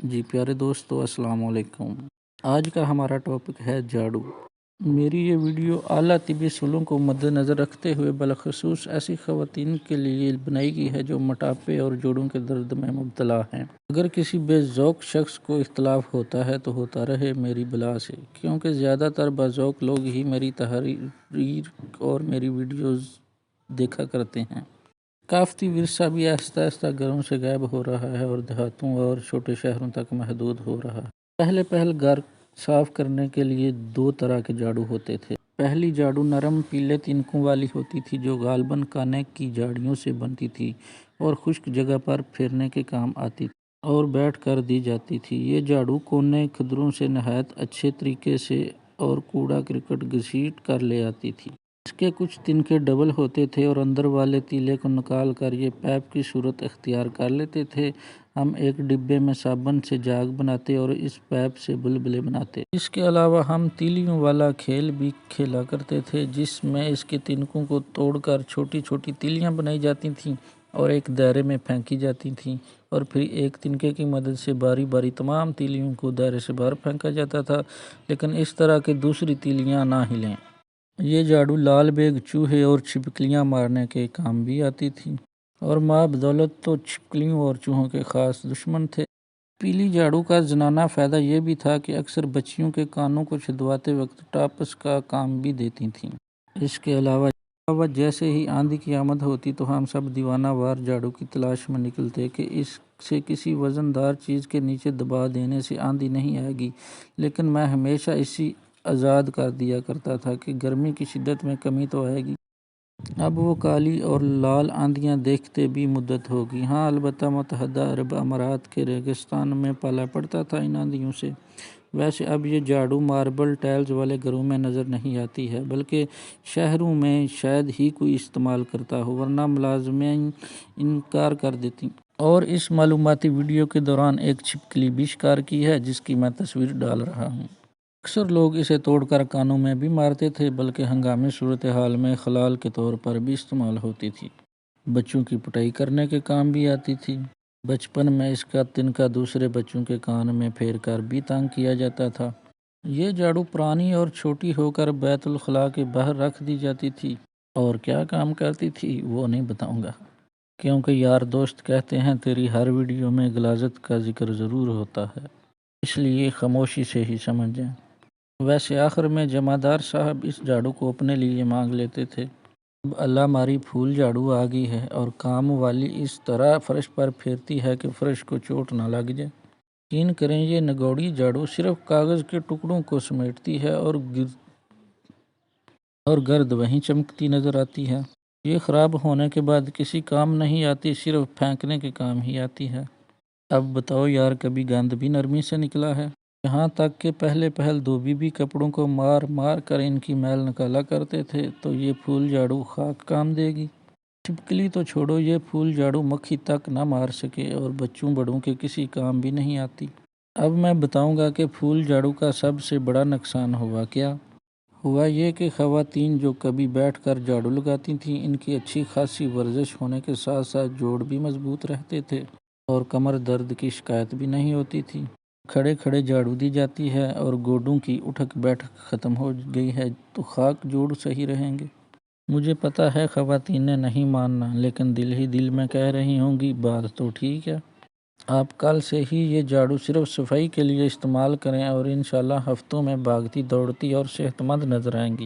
جی پیارے دوستو، السلام علیکم۔ آج کا ہمارا ٹاپک ہے جھاڑو۔ میری یہ ویڈیو اعلیٰ طبی اصولوں کو مد نظر رکھتے ہوئے بالخصوص ایسی خواتین کے لیے بنائی گئی ہے جو موٹاپے اور جوڑوں کے درد میں مبتلا ہیں۔ اگر کسی بے ذوق شخص کو اختلاف ہوتا ہے تو ہوتا رہے میری بلا سے، کیونکہ زیادہ تر باذوق لوگ ہی میری تحریر اور میری ویڈیوز دیکھا کرتے ہیں۔ ثقافتی ورثہ بھی آہستہ آہستہ گھروں سے غائب ہو رہا ہے اور دیہاتوں اور چھوٹے شہروں تک محدود ہو رہا ہے۔ پہلے گھر صاف کرنے کے لیے 2 طرح کے جھاڑو ہوتے تھے۔ پہلی جھاڑو نرم پیلے تنکوں والی ہوتی تھی جو غالباً کانے کی جھاڑیوں سے بنتی تھی اور خشک جگہ پر پھیرنے کے کام آتی تھی اور بیٹھ کر دی جاتی تھی۔ یہ جھاڑو کونے کھدروں سے نہایت اچھے طریقے سے اور کوڑا کرکٹ گھسیٹ کر لے آتی تھی۔ اس کے کچھ تنکے ڈبل ہوتے تھے اور اندر والے تیلے کو نکال کر یہ پائپ کی صورت اختیار کر لیتے تھے۔ ہم ایک ڈبے میں صابن سے جاگ بناتے اور اس پائپ سے بلبلے بناتے۔ اس کے علاوہ ہم تیلیوں والا کھیل بھی کھیلا کرتے تھے جس میں اس کے تنکوں کو توڑ کر چھوٹی چھوٹی تیلیاں بنائی جاتی تھیں اور ایک دائرے میں پھینکی جاتی تھیں، اور پھر ایک تنکے کی مدد سے باری باری تمام تیلیوں کو دائرے سے باہر پھینکا جاتا تھا، لیکن اس طرح کہ دوسری تیلیاں نہ ہلیں۔ یہ جھاڑو لال بیگ، چوہے اور چھپکلیاں مارنے کے کام بھی آتی تھی، اور ماں بدولت تو چھپکلیوں اور چوہوں کے خاص دشمن تھے۔ پیلی جھاڑو کا زنانہ فائدہ یہ بھی تھا کہ اکثر بچیوں کے کانوں کو چھدواتے وقت ٹاپس کا کام بھی دیتی تھیں۔ اس کے علاوہ جیسے ہی آندھی کی آمد ہوتی تو ہم سب دیوانہ وار جھاڑو کی تلاش میں نکلتے کہ اس سے کسی وزن دار چیز کے نیچے دبا دینے سے آندھی نہیں آئے گی، لیکن میں ہمیشہ اسی آزاد کر دیا کرتا تھا کہ گرمی کی شدت میں کمی تو آئے گی۔ اب وہ کالی اور لال آندھیاں دیکھتے بھی مدت ہوگی۔ ہاں، البتہ متحدہ عرب امارات کے ریگستان میں پالا پڑتا تھا ان آندھیوں سے۔ ویسے اب یہ جھاڑو ماربل ٹائلز والے گھروں میں نظر نہیں آتی ہے، بلکہ شہروں میں شاید ہی کوئی استعمال کرتا ہو، ورنہ ملازمین انکار کر دیتی۔ اور اس معلوماتی ویڈیو کے دوران ایک چھپکلی بھی شکار کی ہے جس کی میں تصویر ڈال رہا ہوں۔ اکثر لوگ اسے توڑ کر کانوں میں بھی مارتے تھے، بلکہ ہنگامی صورتحال میں خلال کے طور پر بھی استعمال ہوتی تھی۔ بچوں کی پٹائی کرنے کے کام بھی آتی تھی۔ بچپن میں اس کا تنکا دوسرے بچوں کے کان میں پھیر کر بھی تانگ کیا جاتا تھا۔ یہ جھاڑو پرانی اور چھوٹی ہو کر بیت الخلاء کے باہر رکھ دی جاتی تھی، اور کیا کام کرتی تھی وہ نہیں بتاؤں گا، کیونکہ یار دوست کہتے ہیں تیری ہر ویڈیو میں غلاظت کا ذکر ضرور ہوتا ہے، اس لیے خاموشی سے ہی سمجھ جائیں۔ ویسے آخر میں جمعدار صاحب اس جھاڑو کو اپنے لیے مانگ لیتے تھے۔ اب اللہ ماری پھول جھاڑو آ گئی ہے اور کام والی اس طرح فرش پر پھیرتی ہے کہ فرش کو چوٹ نہ لگ جائے۔ یقین کریں یہ نگوڑی جھاڑو صرف کاغذ کے ٹکڑوں کو سمیٹتی ہے اور گرد وہیں چمکتی نظر آتی ہے۔ یہ خراب ہونے کے بعد کسی کام نہیں آتی، صرف پھینکنے کے کام ہی آتی ہے۔ اب بتاؤ یار، کبھی گند بھی نرمی سے نکلا ہے؟ یہاں تک کہ پہل دھوبی بھی کپڑوں کو مار مار کر ان کی میل نکالا کرتے تھے، تو یہ پھول جھاڑو خاک کام دے گی۔ چھپکلی تو چھوڑو، یہ پھول جھاڑو مکھی تک نہ مار سکے اور بچوں بڑوں کے کسی کام بھی نہیں آتی۔ اب میں بتاؤں گا کہ پھول جھاڑو کا سب سے بڑا نقصان ہوا کیا۔ ہوا یہ کہ خواتین جو کبھی بیٹھ کر جھاڑو لگاتی تھیں، ان کی اچھی خاصی ورزش ہونے کے ساتھ ساتھ جوڑ بھی مضبوط رہتے تھے اور کمر درد کی شکایت بھی نہیں ہوتی تھی۔ کھڑے کھڑے جھاڑو دی جاتی ہے اور گوڈوں کی اٹھک بیٹھک ختم ہو گئی ہے تو خاک جوڑ صحیح رہیں گے۔ مجھے پتہ ہے خواتین نے نہیں ماننا، لیکن دل ہی دل میں کہہ رہی ہوں گی بات تو ٹھیک ہے۔ آپ کل سے ہی یہ جھاڑو صرف صفائی کے لیے استعمال کریں اور انشاءاللہ ہفتوں میں بھاگتی دوڑتی اور صحت مند نظر آئیں گی۔